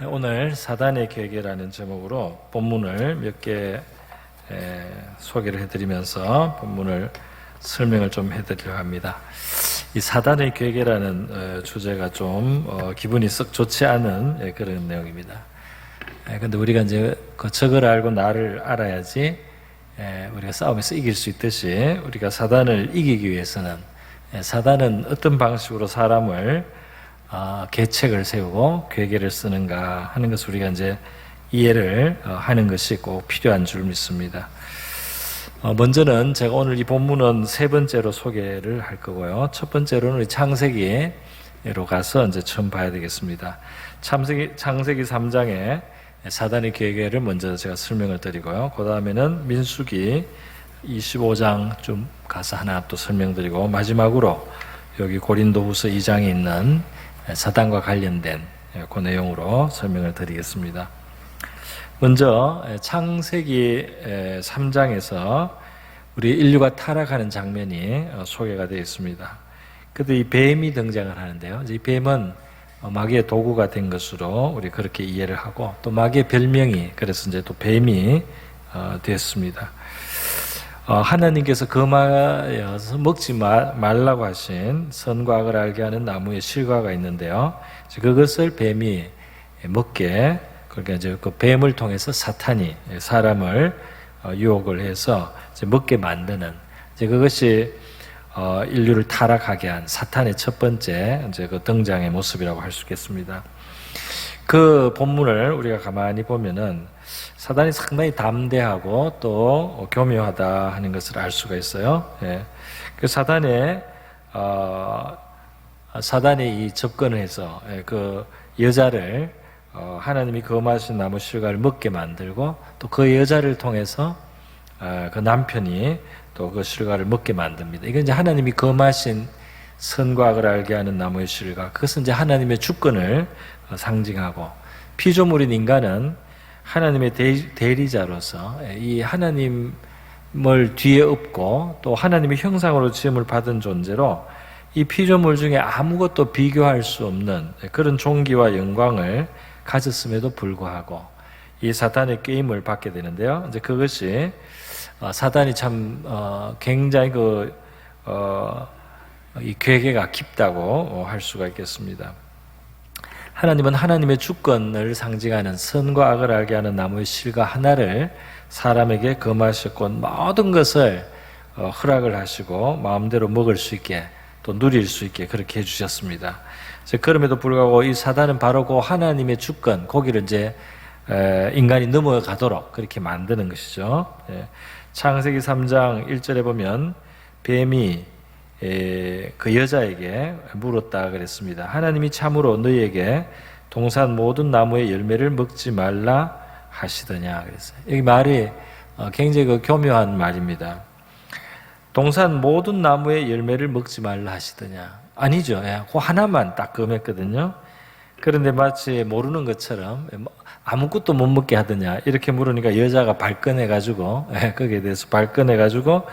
오늘 사단의 계계라는 제목으로 본문을 몇 개 소개를 해드리면서 본문을 설명을 좀 해드리려고 합니다. 이 사단의 계계라는 주제가 좀 기분이 썩 좋지 않은 그런 내용입니다. 근데 우리가 이제 그 적을 알고 나를 알아야지 우리가 싸움에서 이길 수 있듯이 우리가 사단을 이기기 위해서는 사단은 어떤 방식으로 사람을 계책을 세우고 계계를 쓰는가 하는 것을 우리가 이제 이해를 하는 것이 꼭 필요한 줄 믿습니다. 먼저는 제가 오늘 이 본문은 세 번째로 소개를 할 거고요. 첫 번째로는 우리 창세기로 가서 이제 처음 봐야 되겠습니다. 창세기 3장에 사단의 계계를 먼저 제가 설명을 드리고요. 그 다음에는 민수기 25장 좀 가서 하나 또 설명드리고, 마지막으로 여기 고린도후서 2장에 있는 사단과 관련된 그 내용으로 설명을 드리겠습니다. 먼저 창세기 3장에서 우리 인류가 타락하는 장면이 소개가 되어 있습니다. 그때 이 뱀이 등장을 하는데요. 이 뱀은 마귀의 도구가 된 것으로 우리 그렇게 이해를 하고, 또 마귀의 별명이 그래서 이제 또 뱀이 됐습니다. 하나님께서 금하여서 먹지 말라고 하신 선과 악을 알게 하는 나무의 실과가 있는데요. 그것을 뱀이 먹게, 그러니까 이제 그 뱀을 통해서 사탄이 사람을 유혹을 해서 이제 먹게 만드는, 이제 그것이 인류를 타락하게 한 사탄의 첫 번째 이제 그 등장의 모습이라고 할 수 있겠습니다. 그 본문을 우리가 가만히 보면은 사단이 상당히 담대하고 또 교묘하다 하는 것을 알 수가 있어요. 그 사단이 이 접근을 해서 그 여자를 하나님이 금하신 나무 실과를 먹게 만들고, 또 그 여자를 통해서 그 남편이 또 그 실과를 먹게 만듭니다. 이건 이제 하나님이 금하신 선과 악을 알게 하는 나무의 실과, 그것은 이제 하나님의 주권을 상징하고, 피조물인 인간은 하나님의 대리자로서 이 하나님을 뒤에 업고 또 하나님의 형상으로 지음을 받은 존재로 이 피조물 중에 아무것도 비교할 수 없는 그런 존귀와 영광을 가졌음에도 불구하고 이 사탄의 게임을 받게 되는데요. 이제 그것이 사단이 참 굉장히 이 괴계가 깊다고 할 수가 있겠습니다. 하나님은 하나님의 주권을 상징하는 선과 악을 알게 하는 나무의 실과 하나를 사람에게 금하셨고, 모든 것을 허락을 하시고 마음대로 먹을 수 있게 또 누릴 수 있게 그렇게 해주셨습니다. 그럼에도 불구하고 이 사단은 바로 그 하나님의 주권, 거기를 이제 인간이 넘어가도록 그렇게 만드는 것이죠. 창세기 3장 1절에 보면 뱀이 그 여자에게 물었다 그랬습니다. 하나님이 참으로 너희에게 동산 모든 나무의 열매를 먹지 말라 하시더냐 그랬어요. 여기 말이 굉장히 교묘한 말입니다. 동산 모든 나무의 열매를 먹지 말라 하시더냐. 아니죠. 그 하나만 딱 금했거든요. 그런데 마치 모르는 것처럼 아무것도 못 먹게 하더냐 이렇게 물으니까 여자가 발끈해가지고 거기에 대해서 발끈해가지고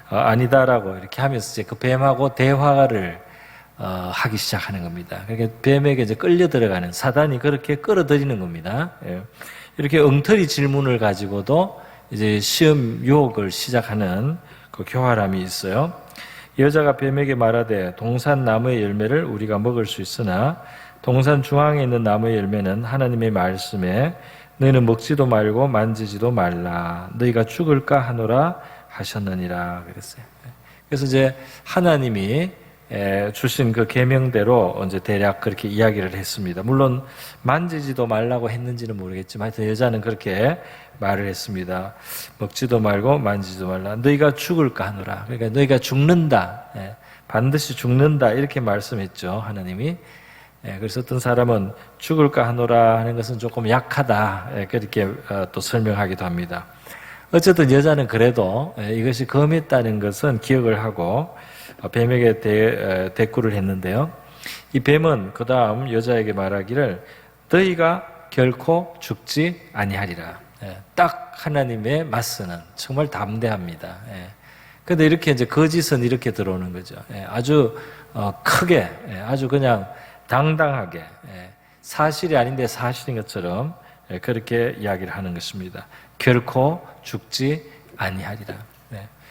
아니다라고 이렇게 하면서 이제 그 뱀하고 대화를 하기 시작하는 겁니다. 그러니까 뱀에게 이제 끌려 들어가는, 사단이 그렇게 끌어들이는 겁니다. 이렇게 엉터리 질문을 가지고도 이제 시험 유혹을 시작하는 그 교활함이 있어요. 여자가 뱀에게 말하되 동산 나무의 열매를 우리가 먹을 수 있으나 동산 중앙에 있는 나무의 열매는 하나님의 말씀에 너희는 먹지도 말고 만지지도 말라 너희가 죽을까 하노라 하셨느니라 그랬어요. 그래서 이제 하나님이 주신 그 계명대로 이제 대략 그렇게 이야기를 했습니다. 물론 만지지도 말라고 했는지는 모르겠지만 하여튼 여자는 그렇게 말을 했습니다. 먹지도 말고 만지지도 말라 너희가 죽을까 하노라. 그러니까 너희가 죽는다, 반드시 죽는다 이렇게 말씀했죠, 하나님이. 그래서 어떤 사람은 죽을까 하노라 하는 것은 조금 약하다 그렇게 또 설명하기도 합니다. 어쨌든 여자는 그래도 이것이 금했다는 것은 기억을 하고 뱀에게 대꾸를 했는데요. 이 뱀은 그 다음 여자에게 말하기를 너희가 결코 죽지 아니하리라. 딱 하나님의 맞서는, 정말 담대합니다. 그런데 이렇게 이제 거짓은 이렇게 들어오는 거죠. 아주 크게, 아주 그냥 당당하게 사실이 아닌데 사실인 것처럼 그렇게 이야기를 하는 것입니다. 결코 죽지 아니하리라.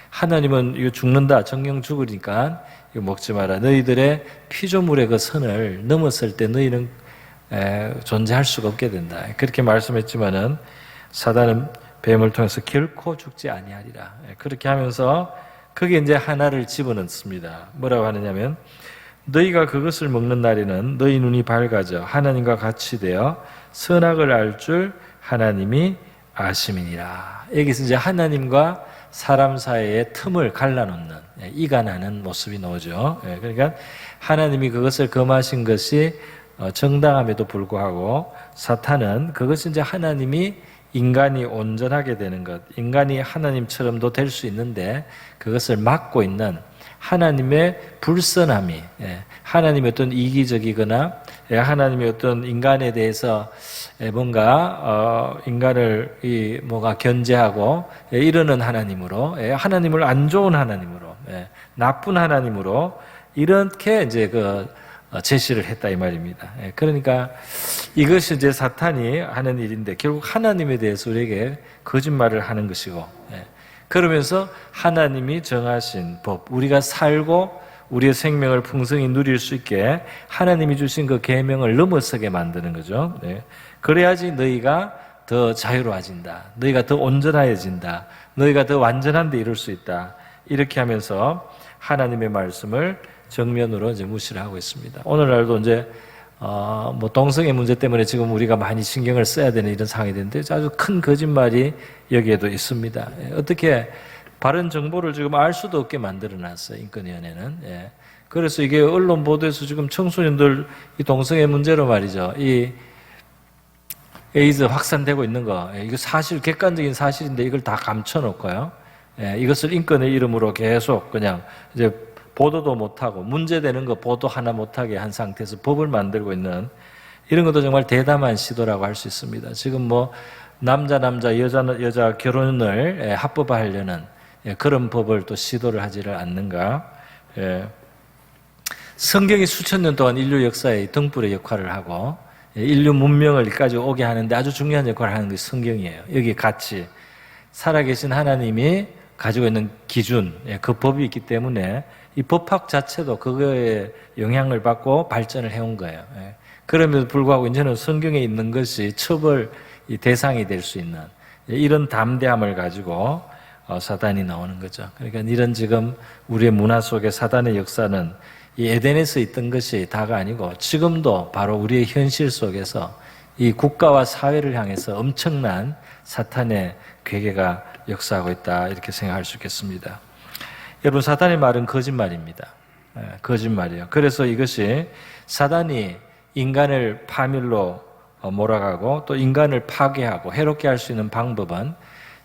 하나님은 이거 죽는다, 정령 죽으니까 이거 먹지 마라. 너희들의 피조물의 그 선을 넘었을 때 너희는 존재할 수가 없게 된다. 그렇게 말씀했지만은 사단은 뱀을 통해서 결코 죽지 아니하리라. 그렇게 하면서 거기에 이제 하나를 집어넣습니다. 뭐라고 하느냐면 너희가 그것을 먹는 날에는 너희 눈이 밝아져 하나님과 같이 되어 선악을 알 줄 하나님이 아심이니라. 여기서 이제 하나님과 사람 사이의 틈을 갈라놓는, 이간하는 모습이 나오죠. 그러니까 하나님이 그것을 금하신 것이 정당함에도 불구하고 사탄은 그것이 이제 하나님이 인간이 온전하게 되는 것, 인간이 하나님처럼도 될 수 있는데 그것을 막고 있는 하나님의 불선함이, 하나님의 어떤 이기적이거나 하나님의 어떤 인간에 대해서 뭔가 인간을 뭐가 견제하고 이러는 하나님으로, 하나님을 안 좋은 하나님으로, 나쁜 하나님으로 이렇게 이제 제시를 했다 이 말입니다. 그러니까 이것이 이제 사탄이 하는 일인데 결국 하나님에 대해서 우리에게 거짓말을 하는 것이고, 그러면서 하나님이 정하신 법, 우리가 살고 우리의 생명을 풍성히 누릴 수 있게 하나님이 주신 그 계명을 넘어서게 만드는 거죠. 그래야지 너희가 더 자유로워진다, 너희가 더 온전해진다, 너희가 더 완전한 데 이룰 수 있다. 이렇게 하면서 하나님의 말씀을 정면으로 이제 무시를 하고 있습니다. 오늘날도 이제 뭐 동성애 문제 때문에 지금 우리가 많이 신경을 써야 되는 이런 상황이 되는데 아주 큰 거짓말이 여기에도 있습니다. 어떻게 바른 정보를 지금 알 수도 없게 만들어놨어요, 인권위원회는. 그래서 이게 언론 보도에서 지금 청소년들 이 동성애 문제로 말이죠, 이 에이즈 확산되고 있는 거, 이거 사실 객관적인 사실인데 이걸 다 감춰놓고요, 이것을 인권의 이름으로 계속 그냥 이제 보도도 못하고 문제되는 거 보도 하나 못하게 한 상태에서 법을 만들고 있는 이런 것도 정말 대담한 시도라고 할 수 있습니다. 지금 뭐 남자 여자 결혼을 합법화하려는 그런 법을 또 시도를 하지를 않는가. 성경이 수천 년 동안 인류 역사의 등불의 역할을 하고 인류 문명을 여기까지 오게 하는데 아주 중요한 역할을 하는 것이 성경이에요. 여기 같이 살아계신 하나님이 가지고 있는 기준, 그 법이 있기 때문에 이 법학 자체도 그거에 영향을 받고 발전을 해온 거예요. 그럼에도 불구하고 이제는 성경에 있는 것이 처벌 대상이 될 수 있는 이런 담대함을 가지고 사단이 나오는 거죠. 그러니까 이런 지금 우리의 문화 속에 사단의 역사는 이 에덴에서 있던 것이 다가 아니고 지금도 바로 우리의 현실 속에서 이 국가와 사회를 향해서 엄청난 사탄의 괴계가 역사하고 있다, 이렇게 생각할 수 있겠습니다. 여러분, 사탄의 말은 거짓말입니다. 거짓말이에요. 그래서 이것이 사단이 인간을 파멸로 몰아가고 또 인간을 파괴하고 해롭게 할 수 있는 방법은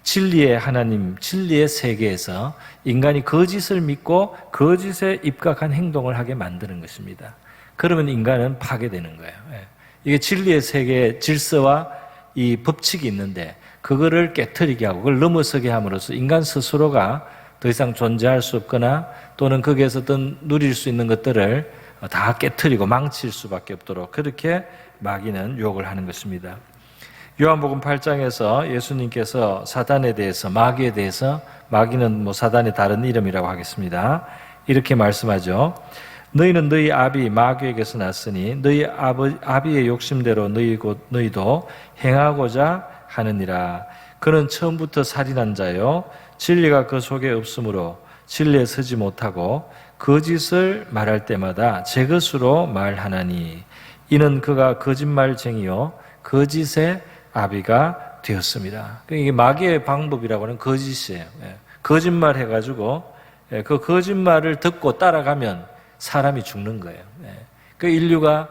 진리의 하나님, 진리의 세계에서 인간이 거짓을 믿고 거짓에 입각한 행동을 하게 만드는 것입니다. 그러면 인간은 파괴되는 거예요. 이게 진리의 세계의 질서와 이 법칙이 있는데 그거를 깨트리게 하고 그걸 넘어서게 함으로써 인간 스스로가 더 이상 존재할 수 없거나 또는 거기에서 어떤 누릴 수 있는 것들을 다 깨트리고 망칠 수밖에 없도록 그렇게 마귀는 유혹을 하는 것입니다. 요한복음 8장에서 예수님께서 사단에 대해서, 마귀에 대해서, 마귀는 뭐 사단의 다른 이름이라고 하겠습니다, 이렇게 말씀하죠. 너희는 너희 아비 마귀에게서 났으니 너희 아비의 욕심대로 너희도 행하고자 하느니라. 그는 처음부터 살인한 자요 진리가 그 속에 없으므로 진리에 서지 못하고 거짓을 말할 때마다 제 것으로 말하나니 이는 그가 거짓말쟁이요 거짓의 아비가 되었습니다. 이게 마귀의 방법이라고 하는 거짓이에요. 거짓말 해가지고 그 거짓말을 듣고 따라가면 사람이 죽는 거예요. 그 인류가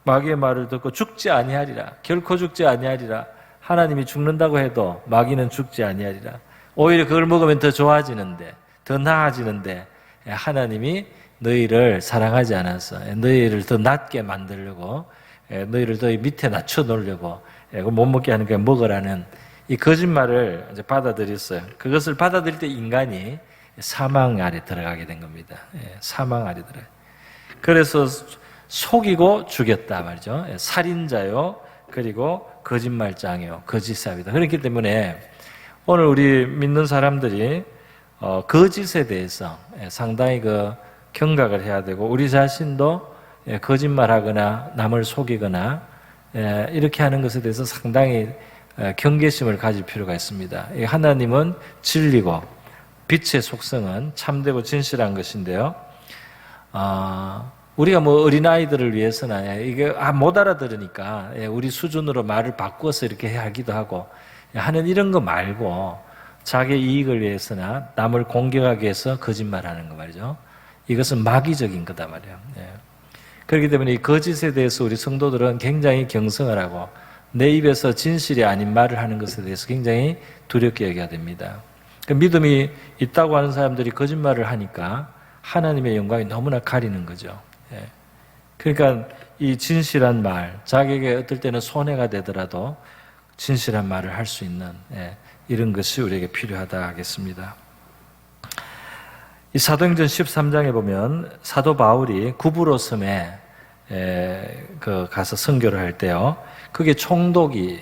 마귀의 말을 듣고 죽지 아니하리라, 결코 죽지 아니하리라, 하나님이 죽는다고 해도 마귀는 죽지 아니하리라, 오히려 그걸 먹으면 더 좋아지는데 더 나아지는데 하나님이 너희를 사랑하지 않아서 너희를 더 낮게 만들려고, 너희를 더 밑에 낮춰 놓으려고 못 먹게 하는 게 먹으라는 이 거짓말을 이제 받아들였어요. 그것을 받아들일 때 인간이 사망 아래 들어가게 된 겁니다. 사망 아래 들어가요. 그래서 속이고 죽였다 말이죠. 살인자요, 그리고 거짓말장이요, 거짓사위다. 그렇기 때문에 오늘 우리 믿는 사람들이 거짓에 대해서 상당히 경각을 해야 되고, 우리 자신도 거짓말하거나 남을 속이거나 이렇게 하는 것에 대해서 상당히 경계심을 가질 필요가 있습니다. 하나님은 진리고 빛의 속성은 참되고 진실한 것인데요. 우리가 어린아이들을 위해서나 이게 못 알아들으니까 우리 수준으로 말을 바꿔서 이렇게 하기도 하고 하는 이런 거 말고, 자기 이익을 위해서나 남을 공격하기 위해서 거짓말하는 거 말이죠. 이것은 마귀적인 거다 말이에요. 그렇기 때문에 이 거짓에 대해서 우리 성도들은 굉장히 경성을 하고, 내 입에서 진실이 아닌 말을 하는 것에 대해서 굉장히 두렵게 여겨야 됩니다. 믿음이 있다고 하는 사람들이 거짓말을 하니까 하나님의 영광이 너무나 가리는 거죠. 그러니까 이 진실한 말, 자기에게 어떨 때는 손해가 되더라도 진실한 말을 할 수 있는 이런 것이 우리에게 필요하다 하겠습니다. 이 사도행전 13장에 보면 사도 바울이 구브로 섬에 가서 선교를 할 때요, 그게 총독이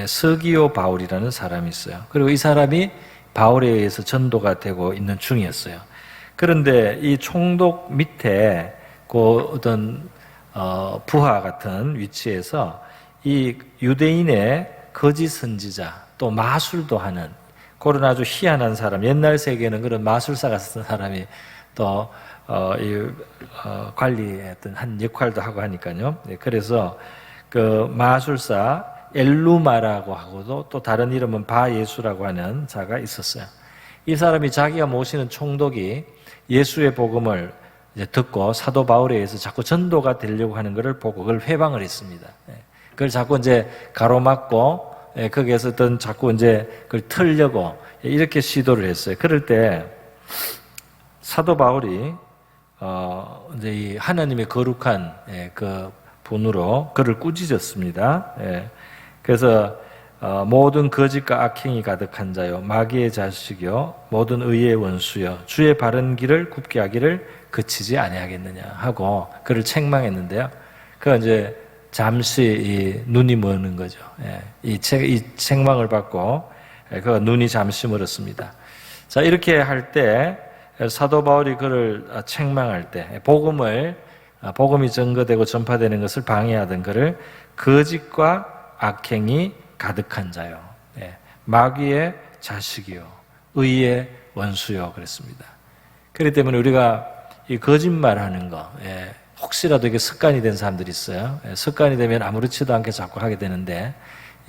서기오 바울이라는 사람이 있어요. 그리고 이 사람이 바울에 의해서 전도가 되고 있는 중이었어요. 그런데 이 총독 밑에 어떤 부하 같은 위치에서 이 유대인의 거짓 선지자, 또 마술도 하는 그런 아주 희한한 사람, 옛날 세계에는 그런 마술사 같은 사람이 또 관리했던 한 역할도 하고 하니까요. 그래서 그 마술사 엘루마라고 하고도 또 다른 이름은 바예수라고 하는 자가 있었어요. 이 사람이 자기가 모시는 총독이 예수의 복음을 이제 듣고 사도 바울에 의해서 자꾸 전도가 되려고 하는 것을 보고 그걸 회방을 했습니다. 그걸 자꾸 이제 가로막고 거기에서 자꾸 이제 그걸 틀려고 이렇게 시도를 했어요. 그럴 때 사도 바울이 이제 이 하나님의 거룩한 그 분으로 그를 꾸짖었습니다. 그래서 모든 거짓과 악행이 가득한 자요, 마귀의 자식이요, 모든 의의 원수요, 주의 바른 길을 굽게 하기를 그치지 아니하겠느냐 하고 그를 책망했는데요. 그 이제 잠시 눈이 머는 거죠. 이 책망을 받고 그 눈이 잠시 멀었습니다. 자, 이렇게 할 때 사도 바울이 그를 책망할 때 복음이 증거되고 전파되는 것을 방해하던 그를 거짓과 악행이 가득한 자요, 마귀의 자식이요, 의의 원수요 그랬습니다. 그렇기 때문에 우리가 이 거짓말하는 거, 혹시라도 이게 습관이 된 사람들이 있어요. 습관이 되면 아무렇지도 않게 자꾸 하게 되는데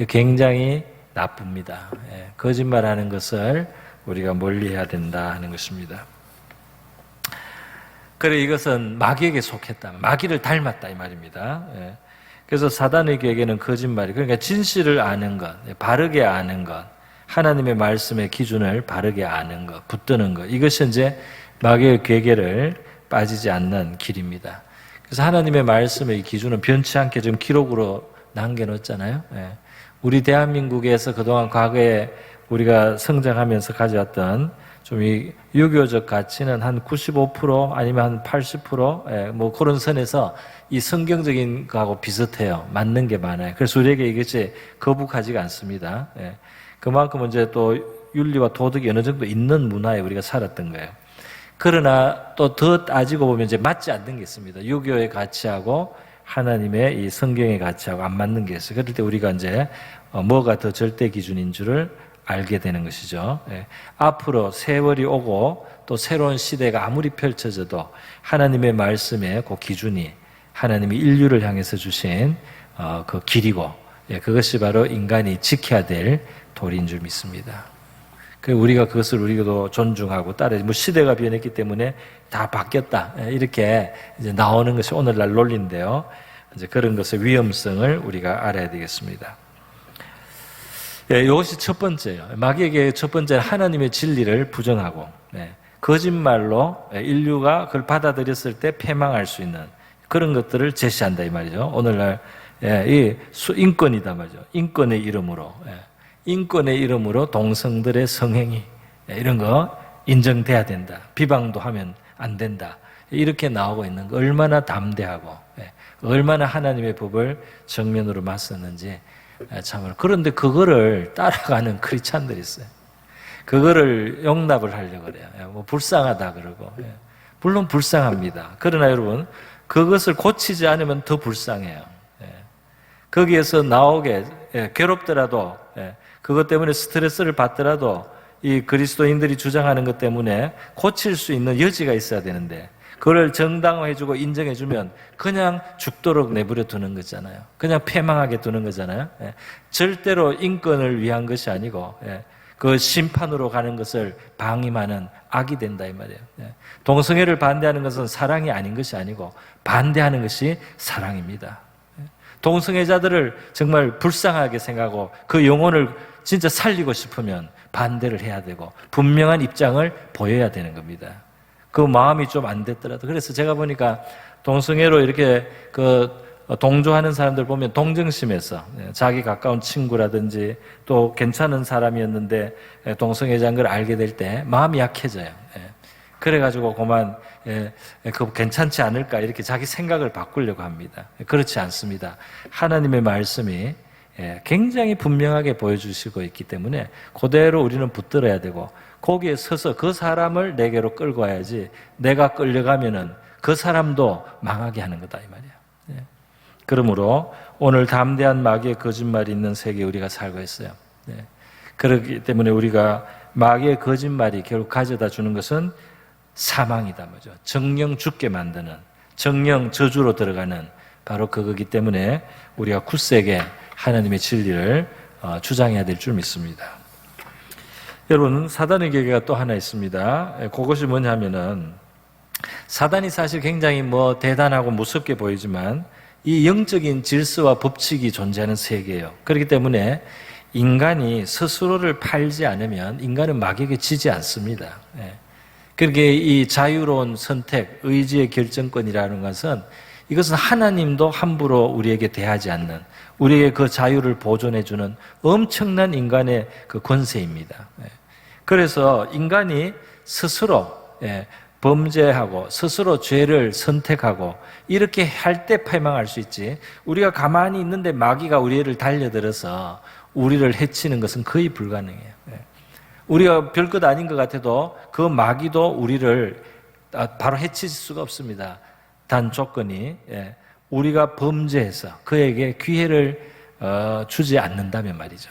굉장히 나쁩니다. 거짓말하는 것을 우리가 멀리해야 된다 하는 것입니다. 그래, 이것은 마귀에게 속했다, 마귀를 닮았다 이 말입니다. 그래서 사단에게는 거짓말이, 그러니까 진실을 아는 것, 바르게 아는 것, 하나님의 말씀의 기준을 바르게 아는 것, 붙드는 것, 이것이 이제 마귀의 괴계를 빠지지 않는 길입니다. 그래서 하나님의 말씀의 기준은 변치 않게 지금 기록으로 남겨놓았잖아요. 우리 대한민국에서 그동안 과거에 우리가 성장하면서 가져왔던 좀 이 유교적 가치는 한 95% 아니면 한 80% 뭐 그런 선에서 이 성경적인 거하고 비슷해요. 맞는 게 많아요. 그래서 우리에게 이것이 거북하지가 않습니다. 그만큼 이제 또 윤리와 도덕이 어느 정도 있는 문화에 우리가 살았던 거예요. 그러나 또 더 따지고 보면 이제 맞지 않는 게 있습니다. 유교의 가치하고 하나님의 이 성경의 가치하고 안 맞는 게 있어요. 그럴 때 우리가 이제 뭐가 더 절대 기준인 줄을 알게 되는 것이죠. 앞으로 세월이 오고 또 새로운 시대가 아무리 펼쳐져도 하나님의 말씀의 그 기준이 하나님이 인류를 향해서 주신 그 길이고, 그것이 바로 인간이 지켜야 될 도리인 줄 믿습니다. 우리가 그것을 우리도 존중하고 따라야지. 뭐 시대가 변했기 때문에 다 바뀌었다 이렇게 이제 나오는 것이 오늘날 논리인데요. 이제 그런 것의 위험성을 우리가 알아야 되겠습니다. 이것이 첫 번째예요. 마귀에게 첫 번째는 하나님의 진리를 부정하고 거짓말로 인류가 그걸 받아들였을 때 패망할 수 있는 그런 것들을 제시한다 이 말이죠. 오늘날 이 인권이다 말이죠. 인권의 이름으로 동성들의 성행위 이런 거 인정돼야 된다. 비방도 하면 안 된다. 이렇게 나오고 있는 거 얼마나 담대하고 얼마나 하나님의 법을 정면으로 맞섰는지 참으로. 그런데 그거를 따라가는 크리스찬들이 있어요. 그거를 용납을 하려고 그래요. 뭐 불쌍하다 그러고. 물론 불쌍합니다. 그러나 여러분, 그것을 고치지 않으면 더 불쌍해요. 거기에서 나오게 괴롭더라도, 그것 때문에 스트레스를 받더라도 이 그리스도인들이 주장하는 것 때문에 고칠 수 있는 여지가 있어야 되는데, 그걸 정당화해주고 인정해주면 그냥 죽도록 내버려 두는 거잖아요. 그냥 패망하게 두는 거잖아요. 절대로 인권을 위한 것이 아니고 그 심판으로 가는 것을 방임하는 악이 된다 이 말이에요. 동성애를 반대하는 것은 사랑이 아닌 것이 아니고 반대하는 것이 사랑입니다. 동성애자들을 정말 불쌍하게 생각하고 그 영혼을 진짜 살리고 싶으면 반대를 해야 되고 분명한 입장을 보여야 되는 겁니다. 그 마음이 좀 안 됐더라도. 그래서 제가 보니까 동성애로 이렇게 동조하는 사람들 보면 동정심에서 자기 가까운 친구라든지 또 괜찮은 사람이었는데 동성애자인 걸 알게 될 때 마음이 약해져요. 그래가지고 그만 그거 괜찮지 않을까 이렇게 자기 생각을 바꾸려고 합니다. 그렇지 않습니다. 하나님의 말씀이 굉장히 분명하게 보여주시고 있기 때문에 그대로 우리는 붙들어야 되고 거기에 서서 그 사람을 내게로 끌고 와야지 내가 끌려가면은 그 사람도 망하게 하는 거다 이 말이에요. 그러므로 오늘 담대한 마귀의 거짓말이 있는 세계에 우리가 살고 있어요. 그렇기 때문에 우리가 마귀의 거짓말이 결국 가져다 주는 것은 사망이다 뭐죠. 정령 죽게 만드는, 정령 저주로 들어가는 바로 그거기 때문에 우리가 굳세게 하나님의 진리를 주장해야 될 줄 믿습니다. 여러분, 사단의 계계가 또 하나 있습니다. 그것이 뭐냐면은 사단이 사실 굉장히 대단하고 무섭게 보이지만 이 영적인 질서와 법칙이 존재하는 세계예요. 그렇기 때문에 인간이 스스로를 팔지 않으면 인간은 마귀에게 지지 않습니다. 그렇게 이 자유로운 선택, 의지의 결정권이라는 것은 이것은 하나님도 함부로 우리에게 대하지 않는, 우리에게 그 자유를 보존해주는 엄청난 인간의 그 권세입니다. 그래서 인간이 스스로 범죄하고 스스로 죄를 선택하고 이렇게 할 때 패망할 수 있지, 우리가 가만히 있는데 마귀가 우리를 달려들어서 우리를 해치는 것은 거의 불가능해요. 우리가 별것 아닌 것 같아도 그 마귀도 우리를 바로 해칠 수가 없습니다. 단 조건이 우리가 범죄해서 그에게 기회를 주지 않는다면 말이죠.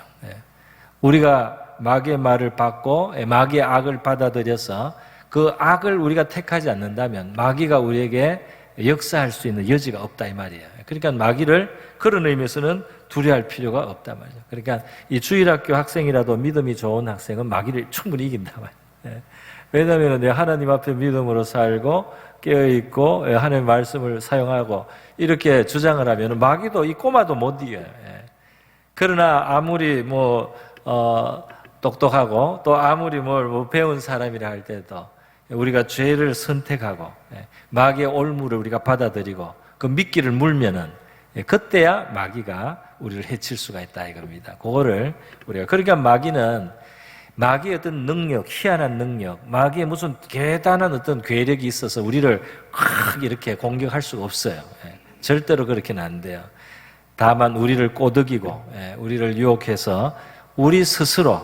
우리가 마귀의 말을 받고 마귀의 악을 받아들여서 그 악을 우리가 택하지 않는다면 마귀가 우리에게 역사할 수 있는 여지가 없다 이 말이에요. 그러니까 마귀를 그런 의미에서는 두려워할 필요가 없다 말이죠. 그러니까 이 주일학교 학생이라도 믿음이 좋은 학생은 마귀를 충분히 이긴다 말이에요. 왜냐하면 내가 하나님 앞에 믿음으로 살고 깨어있고 하나님의 말씀을 사용하고 이렇게 주장을 하면 마귀도 이 꼬마도 못 이겨요. 그러나 아무리 똑똑하고 또 아무리 뭘 배운 사람이라 할 때도 우리가 죄를 선택하고 마귀의 올무를 우리가 받아들이고 그 미끼를 물면은 그때야 마귀가 우리를 해칠 수가 있다 이겁니다. 그거를 우리가, 그러니까 마귀의 어떤 능력, 희한한 능력, 마귀의 무슨 대단한 어떤 괴력이 있어서 우리를 확 이렇게 공격할 수가 없어요. 절대로 그렇게는 안 돼요. 다만 우리를 꼬드기고 우리를 유혹해서 우리 스스로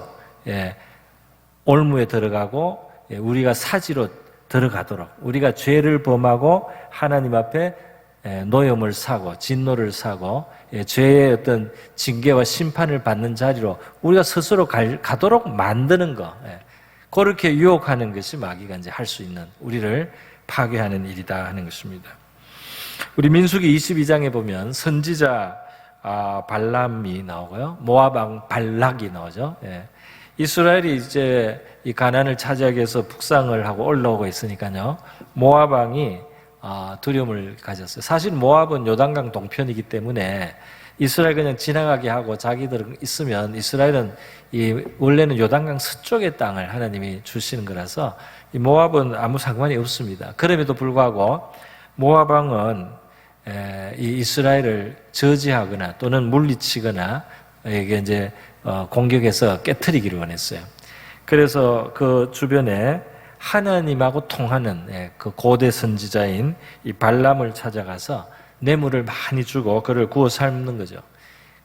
올무에 들어가고 우리가 사지로 들어가도록, 우리가 죄를 범하고 하나님 앞에 노염을 사고 진노를 사고 죄의 어떤 징계와 심판을 받는 자리로 우리가 스스로 가도록 만드는 거, 그렇게 유혹하는 것이 마귀가 이제 할 수 있는, 우리를 파괴하는 일이다 하는 것입니다. 우리 민수기 22장에 보면 선지자 발람이 나오고요, 모압 왕 발락이 나오죠. 이스라엘이 이제 이 가나안을 차지하기 위해서 북상을 하고 올라오고 있으니까요, 모압 왕이 두려움을 가졌어요. 사실 모압은 요단강 동편이기 때문에 이스라엘 그냥 지나가게 하고 자기들 있으면, 이스라엘은 원래는 요단강 서쪽의 땅을 하나님이 주시는 거라서 이 모압은 아무 상관이 없습니다. 그럼에도 불구하고 모압 왕은 이 이스라엘을 저지하거나 또는 물리치거나 이게 이제 공격해서 깨트리기를 원했어요. 그래서 그 주변에 하나님하고 통하는 그 고대 선지자인 이 발람을 찾아가서 뇌물을 많이 주고 그를 구워 삶는 거죠.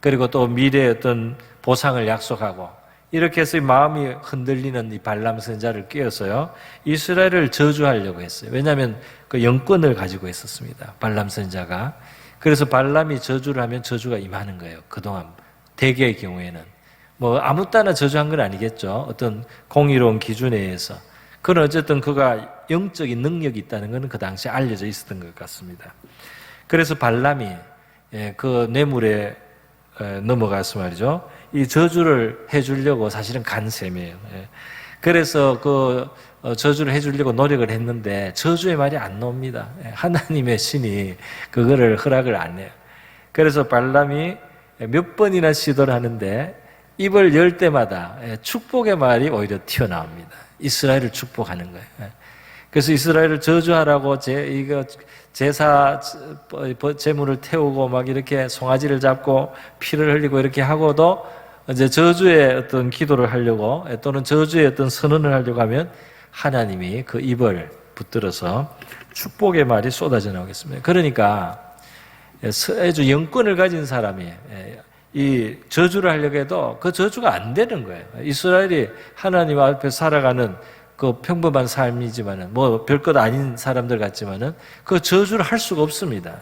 그리고 또 미래의 어떤 보상을 약속하고 이렇게 해서 마음이 흔들리는 이 발람 선지자를 끼워서요 이스라엘을 저주하려고 했어요. 왜냐하면 그 영권을 가지고 있었습니다. 발람 선지자가. 그래서 발람이 저주를 하면 저주가 임하는 거예요. 그동안 대개의 경우에는 뭐 아무 때나 저주한 건 아니겠죠. 어떤 공의로운 기준에 의해서. 그건 어쨌든 그가 영적인 능력이 있다는 것은 그 당시에 알려져 있었던 것 같습니다. 그래서 발람이 그 뇌물에 넘어가서 말이죠. 이 저주를 해주려고 사실은 간 셈이에요. 그래서 그 저주를 해주려고 노력을 했는데 저주의 말이 안 나옵니다. 하나님의 신이 그거를 허락을 안 해요. 그래서 발람이 몇 번이나 시도를 하는데 입을 열 때마다 축복의 말이 오히려 튀어나옵니다. 이스라엘을 축복하는 거예요. 그래서 이스라엘을 저주하라고 제사 제물을 태우고 막 이렇게 송아지를 잡고 피를 흘리고 이렇게 하고도 이제 저주의 어떤 기도를 하려고 또는 저주의 어떤 선언을 하려고 하면 하나님이 그 입을 붙들어서 축복의 말이 쏟아져 나오겠습니다. 그러니까 아주 영권을 가진 사람이 이 저주를 하려고 해도 그 저주가 안 되는 거예요. 이스라엘이 하나님 앞에 살아가는 그 평범한 삶이지만은 뭐 별것 아닌 사람들 같지만은 그 저주를 할 수가 없습니다.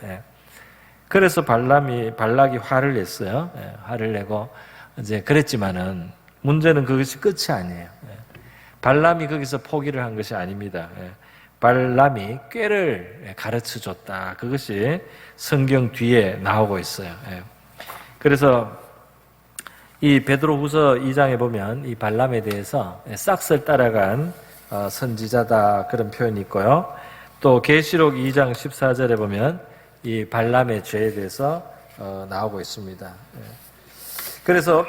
그래서 발락이 화를 냈어요. 화를 내고 이제 그랬지만은 문제는 그것이 끝이 아니에요. 발람이 거기서 포기를 한 것이 아닙니다. 발람이 꾀를 가르쳐 줬다. 그것이 성경 뒤에 나오고 있어요. 그래서 이 베드로후서 2장에 보면 이 발람에 대해서 싹을 따라간 선지자다 그런 표현이 있고요. 또 계시록 2장 14절에 보면 이 발람의 죄에 대해서 나오고 있습니다. 그래서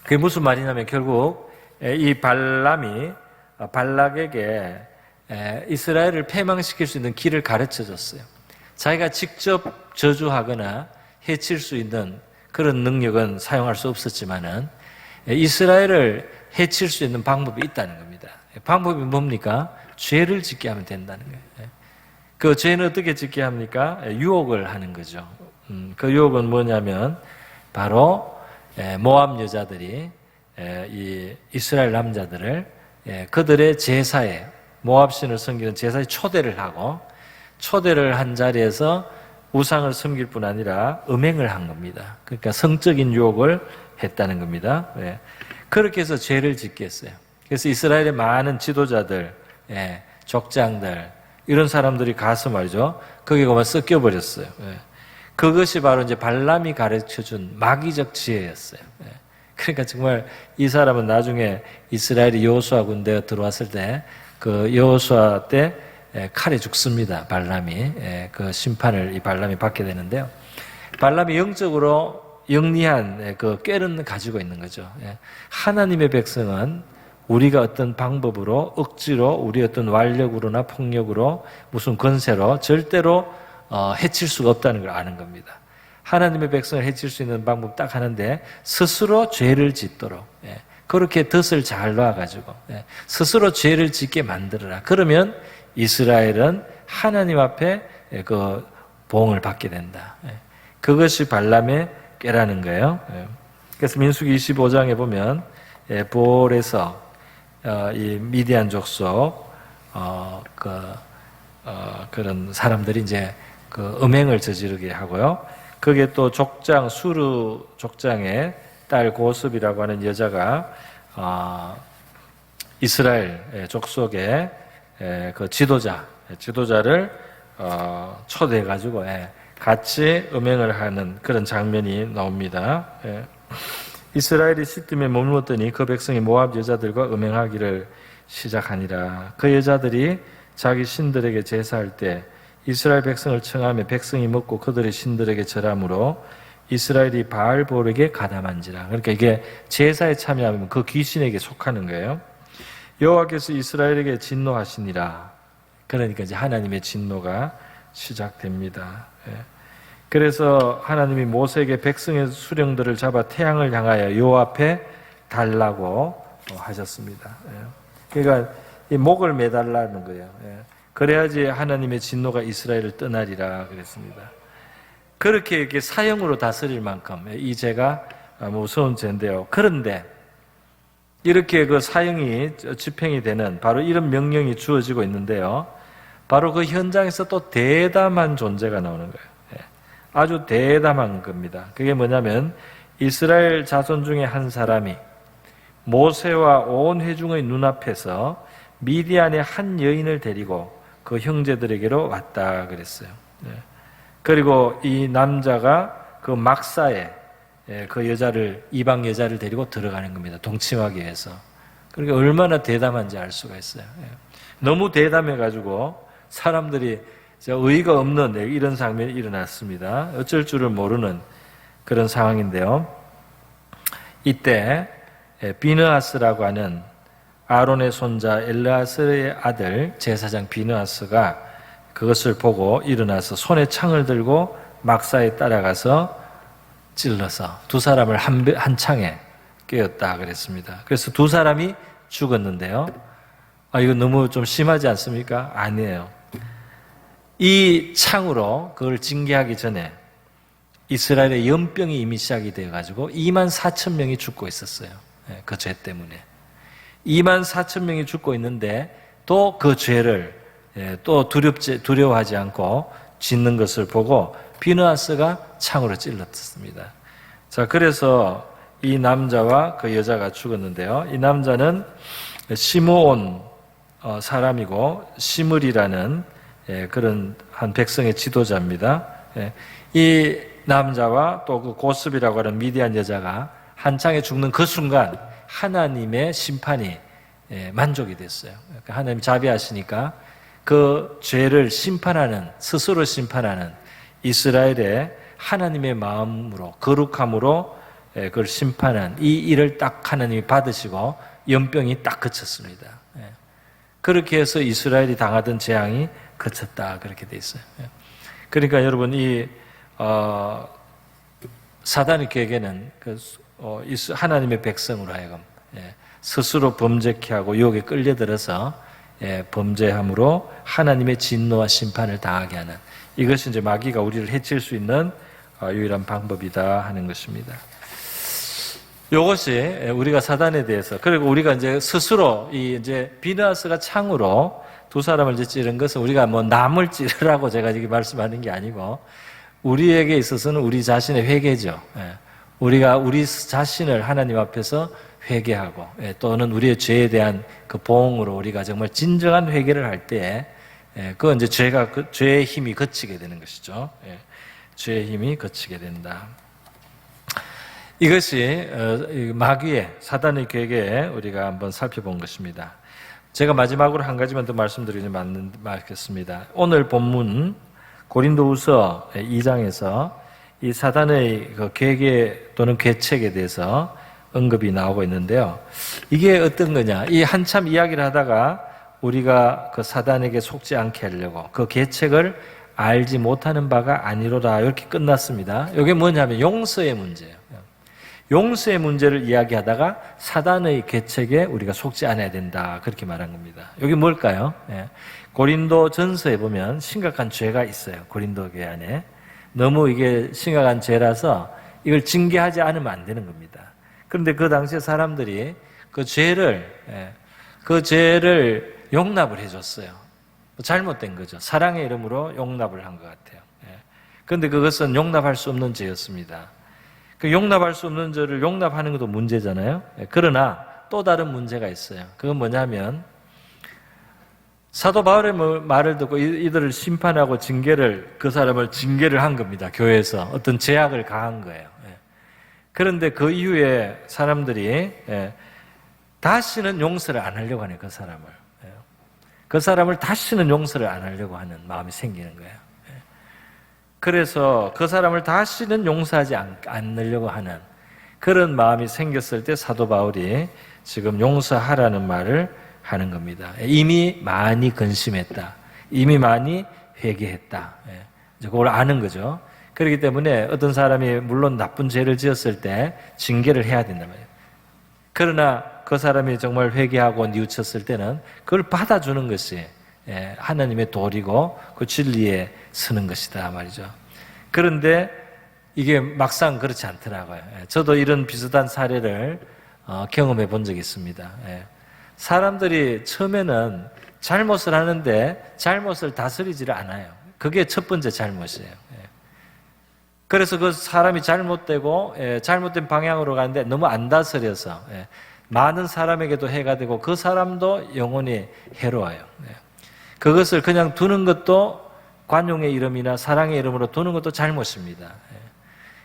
그게 무슨 말이냐면 결국 이 발람이 발락에게 이스라엘을 패망시킬 수 있는 길을 가르쳐 줬어요. 자기가 직접 저주하거나 해칠 수 있는 그런 능력은 사용할 수 없었지만은 이스라엘을 해칠 수 있는 방법이 있다는 겁니다. 방법이 뭡니까? 죄를 짓게 하면 된다는 거예요. 그 죄는 어떻게 짓게 합니까? 유혹을 하는 거죠. 그 유혹은 뭐냐면 바로 모압 여자들이 이 이스라엘 남자들을 그들의 제사에 모압 신을 섬기는 제사에 초대를 하고 초대를 한 자리에서 우상을 섬길 뿐 아니라 음행을 한 겁니다. 그러니까 성적인 유혹을 했다는 겁니다. 그렇게 해서 죄를 짓게 했어요. 그래서 이스라엘의 많은 지도자들, 족장들 이런 사람들이 가서 말이죠. 거기에 가만 섞여버렸어요. 그것이 바로 이제 발람이 가르쳐준 마귀적 지혜였어요. 그러니까 정말 이 사람은 나중에 이스라엘이 여호수아 군대가 들어왔을 때 그 여호수아 때 칼에 죽습니다. 발람이 그 심판을 이 발람이 받게 되는데요. 발람이 영적으로 영리한 그 꾀는 가지고 있는 거죠. 하나님의 백성은 우리가 어떤 방법으로 억지로 우리 어떤 완력으로나 폭력으로 무슨 권세로 절대로 해칠 수가 없다는 걸 아는 겁니다. 하나님의 백성을 해칠 수 있는 방법 딱 하는데 스스로 죄를 짓도록 그렇게 덫을 잘 놔가지고 스스로 죄를 짓게 만들어라. 그러면 이스라엘은 하나님 앞에 그 보응을 받게 된다. 그것이 발람의 꾀라는 거예요. 그래서 민수기 25장에 보면 볼에서 이 미디안 족속 그런 사람들이 이제 그 음행을 저지르게 하고요. 그게 또 족장 수르 족장의 딸 고습이라고 하는 여자가 이스라엘 족속의 그 지도자를 초대해 가지고 같이 음행을 하는 그런 장면이 나옵니다. 이스라엘이 시딤에 머물렀더니 그 백성이 모압 여자들과 음행하기를 시작하니라. 그 여자들이 자기 신들에게 제사할 때 이스라엘 백성을 청하며 백성이 먹고 그들의 신들에게 절함으로 이스라엘이 바알볼에게 가담한지라. 그러니까 이게 제사에 참여하면 그 귀신에게 속하는 거예요. 여호와께서 이스라엘에게 진노하시니라. 그러니까 이제 하나님의 진노가 시작됩니다. 그래서 하나님이 모세에게 백성의 수령들을 잡아 태양을 향하여 여호와 앞에 달라고 하셨습니다. 그러니까 이 목을 매달라는 거예요. 그래야지 하나님의 진노가 이스라엘을 떠나리라 그랬습니다. 그렇게 이렇게 사형으로 다스릴 만큼 이 죄가 무서운 죄인데요. 그런데 이렇게 그 사형이 집행이 되는 바로 이런 명령이 주어지고 있는데요. 바로 그 현장에서 또 대담한 존재가 나오는 거예요. 아주 대담한 겁니다. 그게 뭐냐면 이스라엘 자손 중에 한 사람이 모세와 온 회중의 눈앞에서 미디안의 한 여인을 데리고 그 형제들에게로 왔다 그랬어요. 그리고 이 남자가 그 막사에 그 여자를, 이방 여자를 데리고 들어가는 겁니다. 동침하기 위해서. 그러니까 얼마나 대담한지 알 수가 있어요. 너무 대담해가지고 사람들이 의의가 없는 이런 장면이 일어났습니다. 어쩔 줄을 모르는 그런 상황인데요. 이때 비느하스라고 하는 아론의 손자 엘르아스의 아들 제사장 비느하스가 그것을 보고 일어나서 손에 창을 들고 막사에 따라가서 찔러서 두 사람을 한 창에 깨었다 그랬습니다. 그래서 두 사람이 죽었는데요. 이거 너무 좀 심하지 않습니까? 아니에요. 이 창으로 그걸 징계하기 전에 이스라엘의 연병이 이미 시작이 되어가지고 24,000명이 죽고 있었어요. 그 죄 때문에. 24,000명이 죽고 있는데 또 그 죄를 또 두려워하지 않고 짓는 것을 보고 비느하스가 창으로 찔렀습니다. 자, 그래서 이 남자와 그 여자가 죽었는데요. 이 남자는 시므온 사람이고 시므리라는 그런 한 백성의 지도자입니다. 이 남자와 또 그 고스비라고 하는 미디안 여자가 한 창에 죽는 그 순간 하나님의 심판이 만족이 됐어요. 그러니까 하나님 자비하시니까 그 죄를 심판하는, 스스로 심판하는 이스라엘의 하나님의 마음으로, 거룩함으로 그걸 심판한 이 일을 딱 하나님이 받으시고 연병이 딱 그쳤습니다. 그렇게 해서 이스라엘이 당하던 재앙이 그쳤다, 그렇게 돼 있어요. 그러니까 여러분, 이 사단의 계획에는 하나님의 백성으로 하여금 스스로 범죄케 하고 유혹에 끌려들어서 범죄함으로 하나님의 진노와 심판을 당하게 하는, 이것이 이제 마귀가 우리를 해칠 수 있는 유일한 방법이다 하는 것입니다. 이것이 우리가 사단에 대해서, 그리고 우리가 이제 스스로 이제 비느하스가 창으로 두 사람을 이제 찌른 것은 우리가 뭐 남을 찌르라고 제가 이렇게 말씀하는 게 아니고 우리에게 있어서는 우리 자신의 회개죠. 우리가 우리 자신을 하나님 앞에서 회개하고 또는 우리의 죄에 대한 그 보응으로 우리가 정말 진정한 회개를 할 때에 그건 이제 죄의 힘이 거치게 되는 것이죠. 죄의 힘이 거치게 된다. 이것이 마귀의 사단의 계획에 우리가 한번 살펴본 것입니다. 제가 마지막으로 한 가지만 더 말씀드리지 않겠습니다. 오늘 본문 고린도후서 2장에서 이 사단의 그 계획에 또는 계책에 대해서 언급이 나오고 있는데요. 이게 어떤 거냐? 이 한참 이야기를 하다가 우리가 그 사단에게 속지 않게 하려고 그 계책을 알지 못하는 바가 아니로다, 이렇게 끝났습니다. 이게 뭐냐면 용서의 문제예요. 용서의 문제를 이야기하다가 사단의 계책에 우리가 속지 않아야 된다, 그렇게 말한 겁니다. 이게 뭘까요? 고린도 전서에 보면 심각한 죄가 있어요. 고린도 교회 안에. 너무 이게 심각한 죄라서 이걸 징계하지 않으면 안 되는 겁니다. 그런데 그 당시에 사람들이 그 죄를 용납을 해줬어요. 잘못된 거죠. 사랑의 이름으로 용납을 한 것 같아요. 그런데 그것은 용납할 수 없는 죄였습니다. 그 용납할 수 없는 죄를 용납하는 것도 문제잖아요. 그러나 또 다른 문제가 있어요. 그건 뭐냐면 사도 바울의 말을 듣고 이들을 심판하고 그 사람을 징계를 한 겁니다. 교회에서 어떤 제약을 가한 거예요. 그런데 그 이후에 사람들이 다시는 용서를 안 하려고 하네요. 그 사람을 다시는 용서를 안 하려고 하는 마음이 생기는 거예요. 그래서 그 사람을 다시는 용서하지 않으려고 하는 그런 마음이 생겼을 때 사도 바울이 지금 용서하라는 말을 하는 겁니다. 이미 많이 근심했다. 이미 많이 회개했다. 이제 그걸 아는 거죠. 그렇기 때문에 어떤 사람이 물론 나쁜 죄를 지었을 때 징계를 해야 된단 말이에요. 그러나 그 사람이 정말 회개하고 뉘우쳤을 때는 그걸 받아주는 것이 하나님의 도리고 그 진리에 서는 것이다 말이죠. 그런데 이게 막상 그렇지 않더라고요. 저도 이런 비슷한 사례를 경험해 본 적이 있습니다. 사람들이 처음에는 잘못을 하는데 잘못을 다스리지를 않아요. 그게 첫 번째 잘못이에요. 그래서 그 사람이 잘못되고 잘못된 방향으로 가는데 너무 안 다스려서 많은 사람에게도 해가 되고 그 사람도 영혼이 해로워요. 그것을 그냥 두는 것도 관용의 이름이나 사랑의 이름으로 두는 것도 잘못입니다.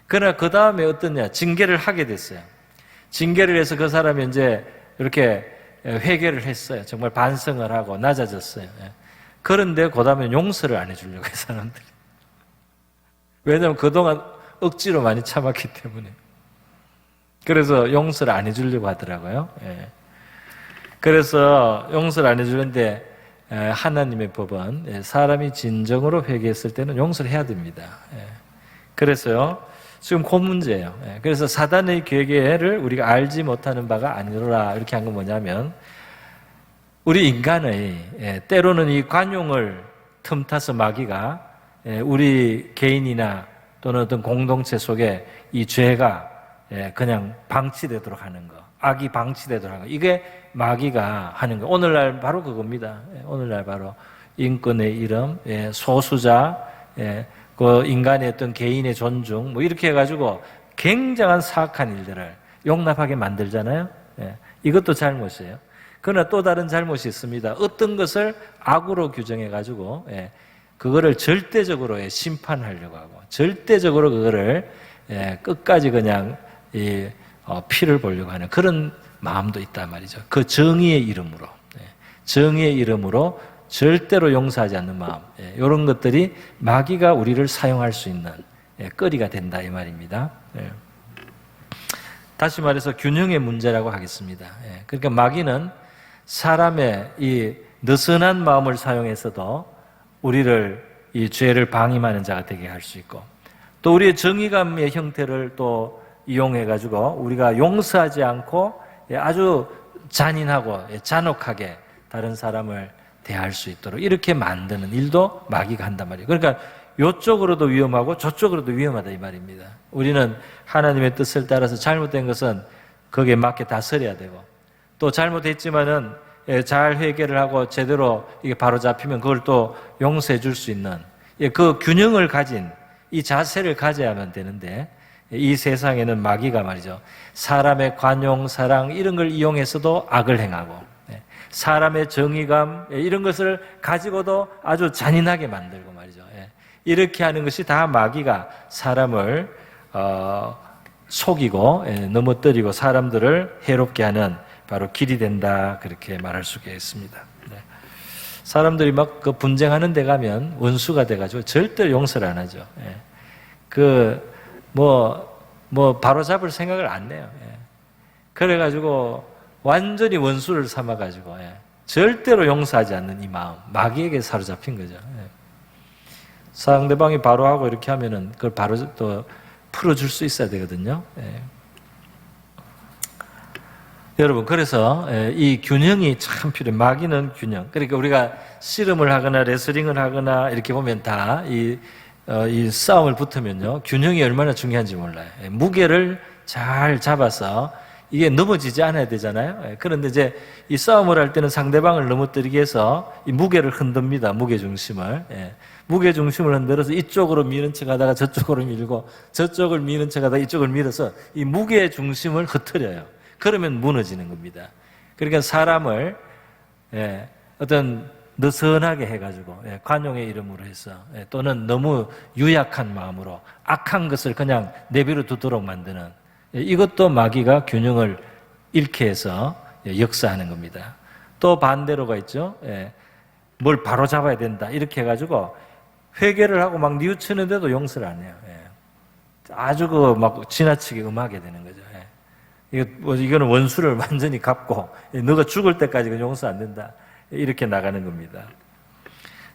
그러나 그 다음에 어떠냐? 징계를 하게 됐어요. 징계를 해서 그 사람이 이제 이렇게 회개를 했어요. 정말 반성을 하고 낮아졌어요. 그런데 그 다음에 용서를 안 해주려고 해요, 사람들이. 왜냐하면 그동안 억지로 많이 참았기 때문에. 그래서 용서를 안 해주려고 하더라고요. 그래서 용서를 안 해주는데 하나님의 법은 사람이 진정으로 회개했을 때는 용서를 해야 됩니다. 그래서요, 지금 그 문제예요. 그래서 사단의 계계를 우리가 알지 못하는 바가 아니라 이렇게 한 건 뭐냐면 우리 인간의 때로는 이 관용을 틈타서 마귀가 우리 개인이나 또는 어떤 공동체 속에 이 죄가 그냥 방치되도록 하는 거, 악이 방치되도록 하는 거, 이게 마귀가 하는 거. 오늘날 바로 그겁니다. 오늘날 바로 인권의 이름, 소수자, 그 인간의 어떤 개인의 존중, 뭐 이렇게 해가지고 굉장한 사악한 일들을 용납하게 만들잖아요. 이것도 잘못이에요. 그러나 또 다른 잘못이 있습니다. 어떤 것을 악으로 규정해가지고 그거를 절대적으로 심판하려고 하고 절대적으로 그거를 끝까지 그냥 피를 보려고 하는 그런 마음도 있단 말이죠. 그 정의의 이름으로, 정의의 이름으로 절대로 용서하지 않는 마음, 이런 것들이 마귀가 우리를 사용할 수 있는 거리가 된다 이 말입니다. 다시 말해서 균형의 문제라고 하겠습니다. 그러니까 마귀는 사람의 이 느슨한 마음을 사용해서도 우리를 이 죄를 방임하는 자가 되게 할 수 있고, 또 우리의 정의감의 형태를 또 이용해가지고 우리가 용서하지 않고 아주 잔인하고 잔혹하게 다른 사람을 대할 수 있도록 이렇게 만드는 일도 마귀가 한단 말이에요. 그러니까 이쪽으로도 위험하고 저쪽으로도 위험하다 이 말입니다. 우리는 하나님의 뜻을 따라서 잘못된 것은 거기에 맞게 다스려야 되고, 또 잘못했지만은 잘 회개를 하고 제대로 이게 바로 잡히면 그걸 또 용서해 줄 수 있는 그 균형을 가진 이 자세를 가져야만 되는데, 이 세상에는 마귀가 말이죠, 사람의 관용, 사랑 이런 걸 이용해서도 악을 행하고 사람의 정의감 이런 것을 가지고도 아주 잔인하게 만들고 말이죠. 이렇게 하는 것이 다 마귀가 사람을 속이고 넘어뜨리고 사람들을 해롭게 하는 바로 길이 된다, 그렇게 말할 수가 있습니다. 사람들이 막 그 분쟁하는 데 가면 원수가 돼가지고 절대 용서를 안 하죠. 바로 잡을 생각을 안 해요. 그래가지고 완전히 원수를 삼아가지고 절대로 용서하지 않는 이 마음, 마귀에게 사로잡힌 거죠. 상대방이 바로 하고 이렇게 하면은 그걸 바로 또 풀어줄 수 있어야 되거든요. 여러분, 그래서 이 균형이 참 필요해요. 마귀는 균형. 그러니까 우리가 씨름을 하거나 레슬링을 하거나 이렇게 보면 다 이 싸움을 붙으면요, 균형이 얼마나 중요한지 몰라요. 무게를 잘 잡아서 이게 넘어지지 않아야 되잖아요. 그런데 이제 이 싸움을 할 때는 상대방을 넘어뜨리기 위해서 이 무게를 흔듭니다. 무게중심을. 무게중심을 흔들어서 이쪽으로 미는 척 하다가 저쪽으로 밀고, 저쪽을 미는 척 하다가 이쪽을 밀어서 이 무게중심을 흐트려요. 그러면 무너지는 겁니다. 그러니까 사람을 어떤 느슨하게 해가지고 관용의 이름으로 해서 또는 너무 유약한 마음으로 악한 것을 그냥 내버려 두도록 만드는, 이것도 마귀가 균형을 잃게 해서 역사하는 겁니다. 또 반대로가 있죠. 뭘 바로 잡아야 된다 이렇게 해가지고 회개를 하고 막 뉘우치는데도 용서를 안 해요. 아주 막 지나치게 음하게 되는 거죠. 이거는 원수를 완전히 갚고 너가 죽을 때까지 용서 안 된다 이렇게 나가는 겁니다.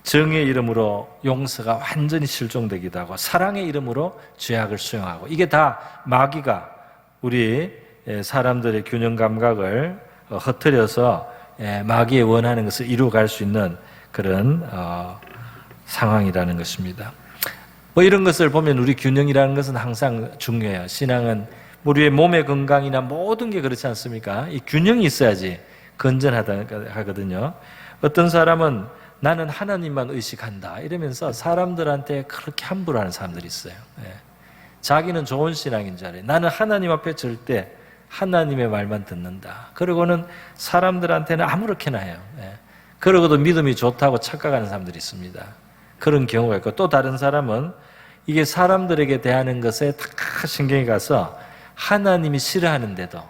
정의의 이름으로 용서가 완전히 실종되기도 하고, 사랑의 이름으로 죄악을 수용하고, 이게 다 마귀가 우리 사람들의 균형 감각을 흩트려서 마귀의 원하는 것을 이루어갈 수 있는 그런 상황이라는 것입니다. 뭐 이런 것을 보면 우리 균형이라는 것은 항상 중요해요. 신앙은 우리의 몸의 건강이나 모든 게 그렇지 않습니까? 이 균형이 있어야지 건전하다 하거든요. 어떤 사람은 나는 하나님만 의식한다 이러면서 사람들한테 그렇게 함부로 하는 사람들이 있어요. 자기는 좋은 신앙인 줄 알아요. 나는 하나님 앞에 절대 하나님의 말만 듣는다. 그러고는 사람들한테는 아무렇게나 해요. 그러고도 믿음이 좋다고 착각하는 사람들이 있습니다. 그런 경우가 있고, 또 다른 사람은 이게 사람들에게 대하는 것에 다 신경이 가서 하나님이 싫어하는데도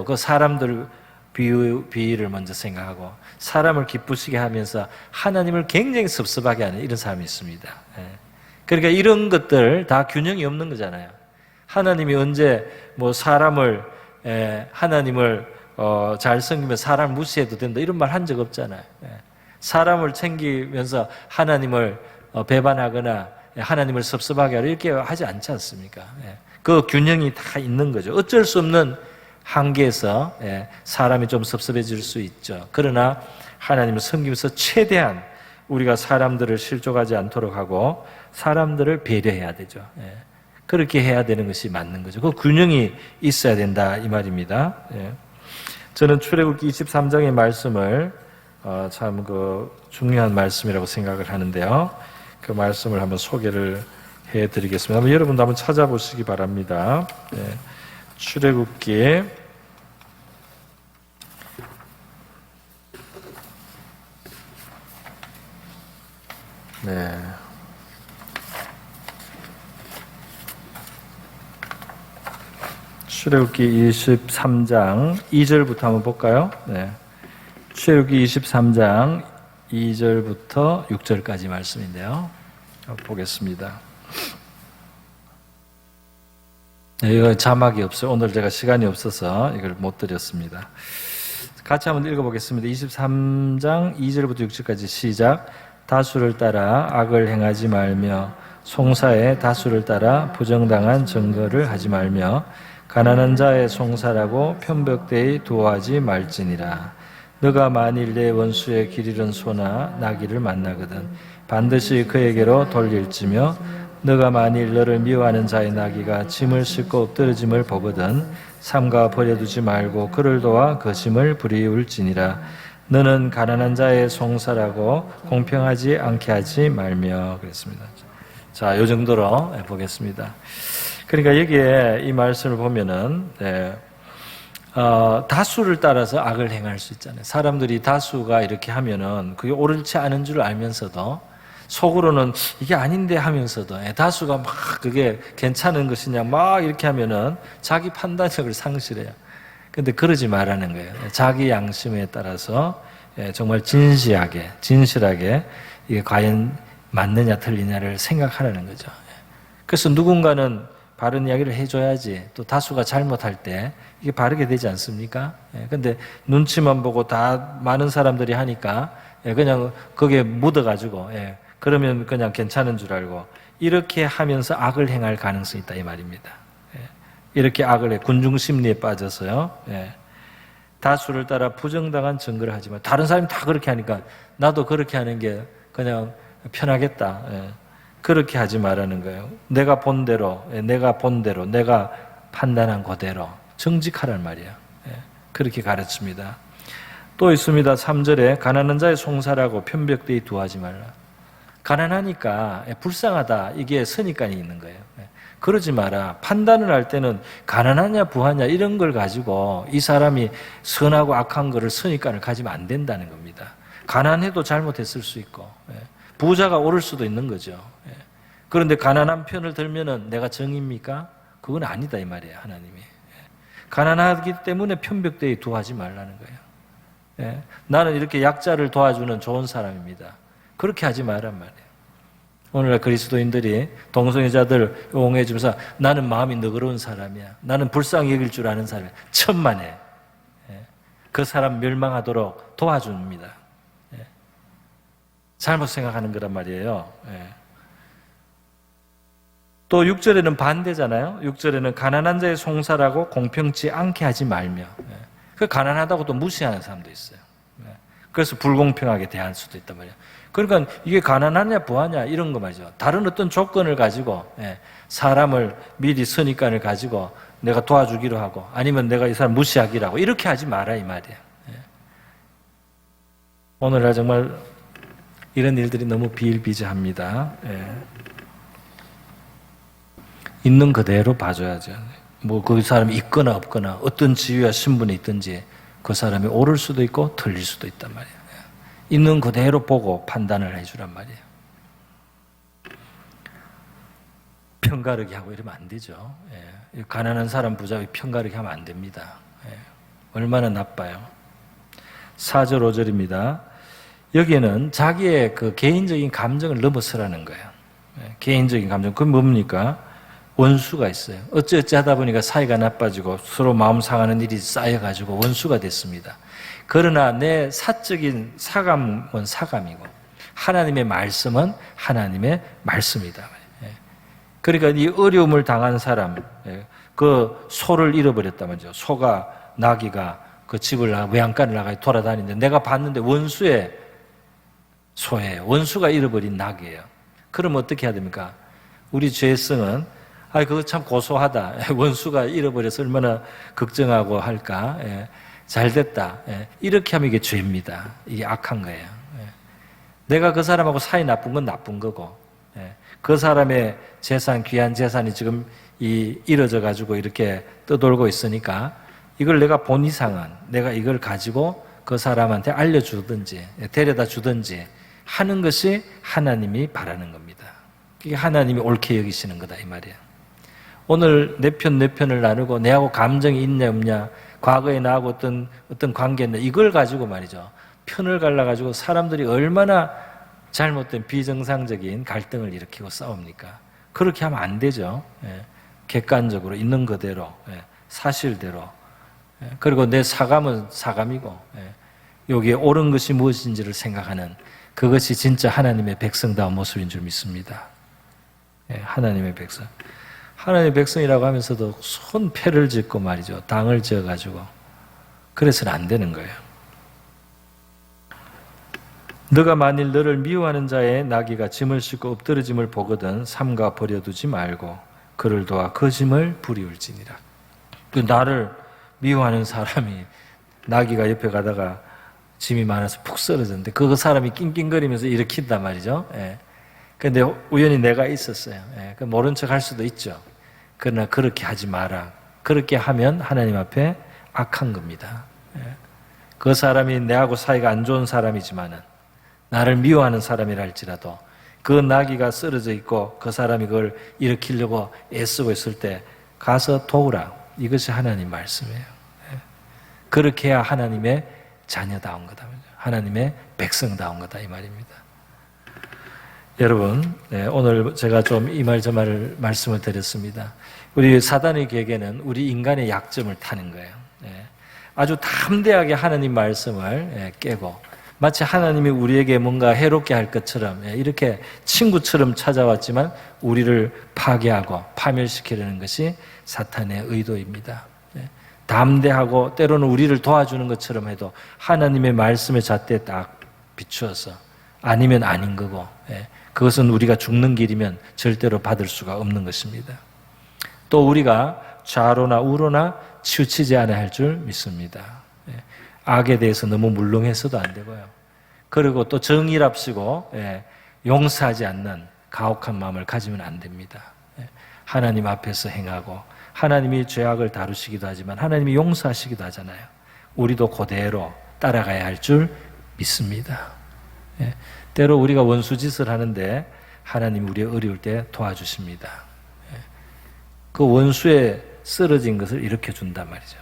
그 사람들 비위를 먼저 생각하고 사람을 기쁘시게 하면서 하나님을 굉장히 섭섭하게 하는 이런 사람이 있습니다. 그러니까 이런 것들 다 균형이 없는 거잖아요. 하나님이 언제 뭐 사람을 하나님을 잘 섬기면 사람을 무시해도 된다 이런 말 한 적 없잖아요. 사람을 챙기면서 하나님을 배반하거나 하나님을 섭섭하게 하려 이렇게 하지 않지 않습니까? 그 균형이 다 있는 거죠. 어쩔 수 없는 한계에서 사람이 좀 섭섭해질 수 있죠. 그러나 하나님을 섬기면서 최대한 우리가 사람들을 실족하지 않도록 하고 사람들을 배려해야 되죠. 그렇게 해야 되는 것이 맞는 거죠. 그 균형이 있어야 된다 이 말입니다. 저는 출애굽기 23장의 말씀을 참 중요한 말씀이라고 생각을 하는데요. 그 말씀을 한번 소개를 해드리겠습니다. 한번 여러분도 한번 찾아보시기 바랍니다. 출애굽기 출애굽기 23장 2절부터 한번 볼까요? 출애굽기 23장 2절부터 6절까지 말씀인데요. 보겠습니다. 이거 자막이 없어요. 오늘 제가 시간이 없어서 이걸 못 드렸습니다. 같이 한번 읽어보겠습니다. 23장 2절부터 6절까지 시작. 다수를 따라 악을 행하지 말며 송사의 다수를 따라 부정당한 증거를 하지 말며 가난한 자의 송사라고 편벽되이 도하지 말지니라. 너가 만일 내 원수의 길 잃은 소나 나귀를 만나거든 반드시 그에게로 돌릴지며 너가 만일 너를 미워하는 자의 나귀가 짐을 싣고 엎드러짐을 보거든 삼가 버려두지 말고 그를 도와 그 짐을 부리울지니라. 너는 가난한 자의 송사라고 공평하지 않게 하지 말며 그랬습니다. 자, 이 정도로 보겠습니다. 그러니까 여기에 이 말씀을 보면은 다수를 따라서 악을 행할 수 있잖아요. 사람들이 다수가 이렇게 하면은 그게 옳지 않은 줄 알면서도 속으로는 이게 아닌데 하면서도 다수가 막 그게 괜찮은 것이냐 막 이렇게 하면은 자기 판단력을 상실해요. 근데 그러지 말라는 거예요. 자기 양심에 따라서 정말 진실하게 이게 과연 맞느냐 틀리냐를 생각하라는 거죠. 그래서 누군가는 바른 이야기를 해줘야지 또 다수가 잘못할 때 이게 바르게 되지 않습니까? 근데 눈치만 보고 다 많은 사람들이 하니까 그냥 거기에 묻어가지고 그러면 그냥 괜찮은 줄 알고 이렇게 하면서 악을 행할 가능성이 있다 이 말입니다. 이렇게 악을 해 군중심리에 빠져서요. 다수를 따라 부정당한 증거를 하지만 다른 사람이 다 그렇게 하니까 나도 그렇게 하는 게 그냥 편하겠다. 그렇게 하지 말라는 거예요. 내가 본대로, 내가 판단한 그대로 정직하란 말이에요. 그렇게 가르칩니다. 또 있습니다. 3절에 가난한 자의 송사라고 편벽되이 두하지 말라. 가난하니까 불쌍하다 이게 선입관이 있는 거예요. 그러지 마라. 판단을 할 때는 가난하냐 부하냐 이런 걸 가지고 이 사람이 선하고 악한 거를 선입관을 가지면 안 된다는 겁니다. 가난해도 잘못했을 수 있고 부자가 옳을 수도 있는 거죠. 그런데 가난한 편을 들면은 내가 정입니까? 그건 아니다 이 말이에요. 하나님이. 가난하기 때문에 편벽되이 두하지 말라는 거예요. 나는 이렇게 약자를 도와주는 좋은 사람입니다. 그렇게 하지 말란 말이에요. 오늘날 그리스도인들이 동성애자들 옹호해주면서 나는 마음이 너그러운 사람이야. 나는 불쌍히 여길 줄 아는 사람이야. 천만에. 그 사람 멸망하도록 도와줍니다. 잘못 생각하는 거란 말이에요. 또 6절에는 반대잖아요. 6절에는 가난한 자의 송사라고 공평치 않게 하지 말며 그 가난하다고 또 무시하는 사람도 있어요. 그래서 불공평하게 대할 수도 있단 말이에요. 그러니까 이게 가난하냐 부하냐 이런 거 말이죠. 다른 어떤 조건을 가지고 사람을 미리 선입관을 가지고 내가 도와주기로 하고 아니면 내가 이 사람 무시하기로 하고 이렇게 하지 마라 이 말이에요. 오늘날 정말 이런 일들이 너무 비일비재합니다. 있는 그대로 봐줘야죠. 뭐 그 사람이 있거나 없거나 어떤 지위와 신분이 있든지 그 사람이 옳을 수도 있고 틀릴 수도 있단 말이에요. 있는 그대로 보고 판단을 해주란 말이에요. 편가르기 하고 이러면 안 되죠. 가난한 사람 부자가 편가르기 하면 안 됩니다. 얼마나 나빠요. 4절 5절입니다. 여기에는 자기의 그 개인적인 감정을 넘어서라는 거예요. 개인적인 감정. 그건 뭡니까? 원수가 있어요. 어찌어찌 하다 보니까 사이가 나빠지고 서로 마음 상하는 일이 쌓여가지고 원수가 됐습니다. 그러나 내 사적인 사감은 사감이고 하나님의 말씀은 하나님의 말씀이다. 그러니까 이 어려움을 당한 사람, 그 소를 잃어버렸단 말이죠. 소가 나귀가 그 집을 외양간을 나가 돌아다니는데 내가 봤는데 원수의 소예요. 원수가 잃어버린 낙이에요. 그럼 어떻게 해야 됩니까? 우리 죄성은 그거 참 고소하다. 원수가 잃어버려서 얼마나 걱정하고 할까. 잘 됐다. 이렇게 하면 이게 죄입니다. 이게 악한 거예요. 내가 그 사람하고 사이 나쁜 건 나쁜 거고 그 사람의 재산, 귀한 재산이 지금 잃어져 가지고 이렇게 떠돌고 있으니까 이걸 내가 본 이상은 내가 이걸 가지고 그 사람한테 알려주든지 데려다 주든지 하는 것이 하나님이 바라는 겁니다. 이게 하나님이 옳게 여기시는 거다 이 말이에요. 오늘 내 편을 나누고 내하고 감정이 있냐 없냐 과거에 나하고 어떤 관계였냐 이걸 가지고 말이죠. 편을 갈라가지고 사람들이 얼마나 잘못된 비정상적인 갈등을 일으키고 싸웁니까? 그렇게 하면 안 되죠. 객관적으로 있는 그대로 사실대로 그리고 내 사감은 사감이고 여기에 옳은 것이 무엇인지를 생각하는 그것이 진짜 하나님의 백성다운 모습인 줄 믿습니다. 하나님의 백성. 하나님의 백성이라고 하면서도 손패를 짚고 말이죠. 당을 지어가지고 그래서는 안 되는 거예요. 너가 만일 너를 미워하는 자의 나귀가 짐을 싣고 엎드러짐을 보거든 삼가 버려두지 말고 그를 도와 그 짐을 부리울지니라. 그 나를 미워하는 사람이 나귀가 옆에 가다가 짐이 많아서 푹 쓰러졌는데 그 사람이 낑낑거리면서 일으킨단 말이죠. 그런데 우연히 내가 있었어요. 모른 척 할 수도 있죠. 그러나 그렇게 하지 마라. 그렇게 하면 하나님 앞에 악한 겁니다. 그 사람이 내하고 사이가 안 좋은 사람이지만은 나를 미워하는 사람이라 할지라도 그 나귀가 쓰러져 있고 그 사람이 그걸 일으키려고 애쓰고 있을 때 가서 도우라. 이것이 하나님 말씀이에요. 그렇게 해야 하나님의 자녀다운 거다. 하나님의 백성다운 거다 이 말입니다. 여러분, 오늘 제가 좀 이 말 저 말을 말씀을 드렸습니다. 우리 사단의 계획에는 우리 인간의 약점을 타는 거예요. 아주 담대하게 하나님 말씀을 깨고 마치 하나님이 우리에게 뭔가 해롭게 할 것처럼 이렇게 친구처럼 찾아왔지만 우리를 파괴하고 파멸시키려는 것이 사탄의 의도입니다. 담대하고 때로는 우리를 도와주는 것처럼 해도 하나님의 말씀의 잣대에 딱 비추어서 아니면 아닌 거고 그것은 우리가 죽는 길이면 절대로 받을 수가 없는 것입니다. 또 우리가 좌로나 우로나 치우치지 않아야 할 줄 믿습니다. 악에 대해서 너무 물렁해서도 안 되고요. 그리고 또 정의랍시고 용서하지 않는 가혹한 마음을 가지면 안 됩니다. 하나님 앞에서 행하고 하나님이 죄악을 다루시기도 하지만 하나님이 용서하시기도 하잖아요. 우리도 그대로 따라가야 할 줄 믿습니다. 때로 우리가 원수짓을 하는데 하나님 우리 어려울 때 도와주십니다. 그 원수에 쓰러진 것을 일으켜준단 말이죠.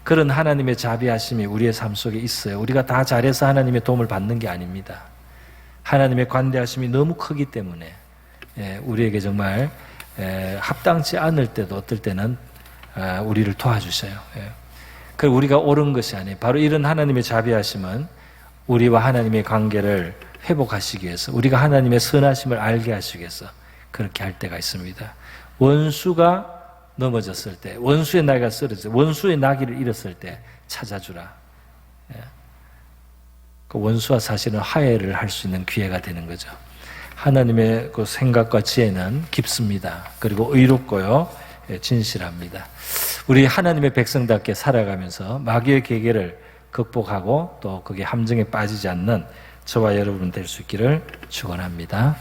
그런 하나님의 자비하심이 우리의 삶 속에 있어요. 우리가 다 잘해서 하나님의 도움을 받는 게 아닙니다. 하나님의 관대하심이 너무 크기 때문에 우리에게 정말 합당치 않을 때도 어떨 때는 우리를 도와주셔요. 그리고 우리가 옳은 것이 아니에요. 바로 이런 하나님의 자비하심은 우리와 하나님의 관계를 회복하시기 위해서 우리가 하나님의 선하심을 알게 하시기 위해서 그렇게 할 때가 있습니다. 원수가 넘어졌을 때 원수의 나귀가 쓰러졌을 때 원수의 나귀를 잃었을 때 찾아주라. 그 원수와 사실은 화해를 할 수 있는 기회가 되는 거죠. 하나님의 그 생각과 지혜는 깊습니다. 그리고 의롭고요, 진실합니다. 우리 하나님의 백성답게 살아가면서 마귀의 계계를 극복하고 또 그게 함정에 빠지지 않는 저와 여러분 될 수 있기를 축원합니다.